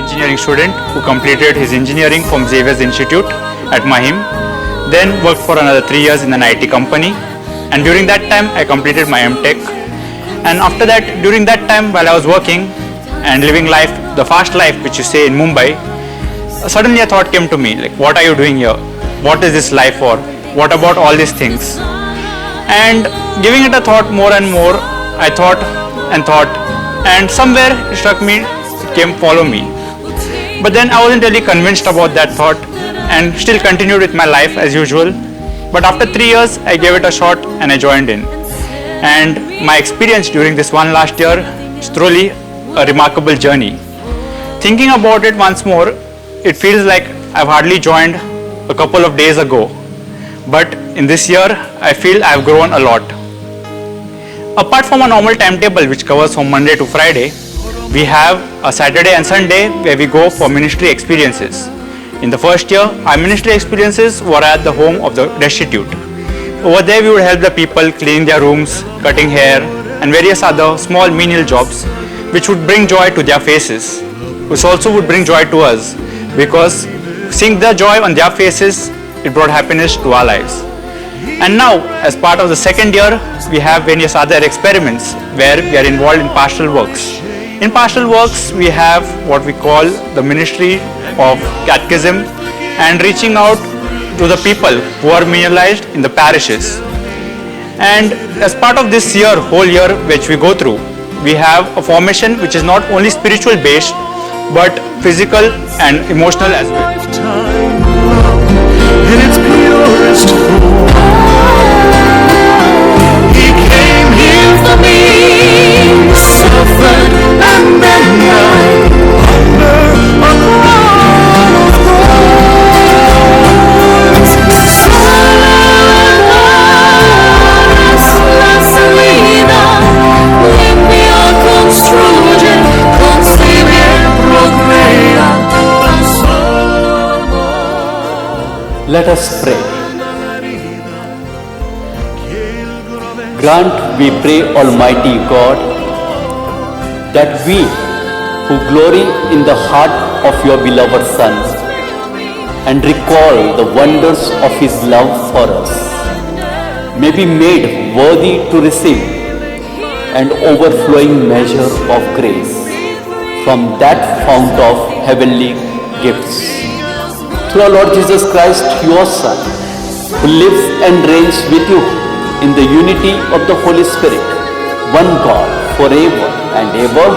Engineering student who completed his engineering from Xavier's Institute at Mahim, then worked for another 3 years in an IT company, and during that time I completed my M.Tech. And after that, during that time while I was working and living life, the fast life which you say in Mumbai, suddenly a thought came to me, like, what are you doing here? What is this life for? What about all these things? And giving it a thought more and more, I thought, and somewhere it struck me, it came follow me. But then I wasn't really convinced about that thought and still continued with my life as usual. But after 3 years, I gave it a shot and I joined in. And my experience during this one last year is truly a remarkable journey. Thinking about it once more, it feels like I've hardly joined a couple of days ago. But in this year, I feel I've grown a lot. Apart from a normal timetable which covers from Monday to Friday, we have a Saturday and Sunday where we go for ministry experiences. In the first year, our ministry experiences were at the home of the destitute. Over there, we would help the people cleaning their rooms, cutting hair, and various other small menial jobs which would bring joy to their faces, which also would bring joy to us, because seeing the joy on their faces, it brought happiness to our lives. And now, as part of the second year, we have various other experiments where we are involved in pastoral works. In pastoral works, we have what we call the ministry of catechism and reaching out to the people who are marginalized in the parishes. And as part of this year, whole year which we go through, we have a formation which is not only spiritual based but physical and emotional as well. In its purest form, He came here for me, suffered and then died under a crown of thorns. Sola vida, limpia construye, concibe, procrea. Let us pray. Grant, we pray, Almighty God, that we who glory in the heart of your beloved Son and recall the wonders of his love for us may be made worthy to receive an overflowing measure of grace from that fount of heavenly gifts. Through our Lord Jesus Christ, your Son, who lives and reigns with you in the unity of the Holy Spirit, one God, forever and ever.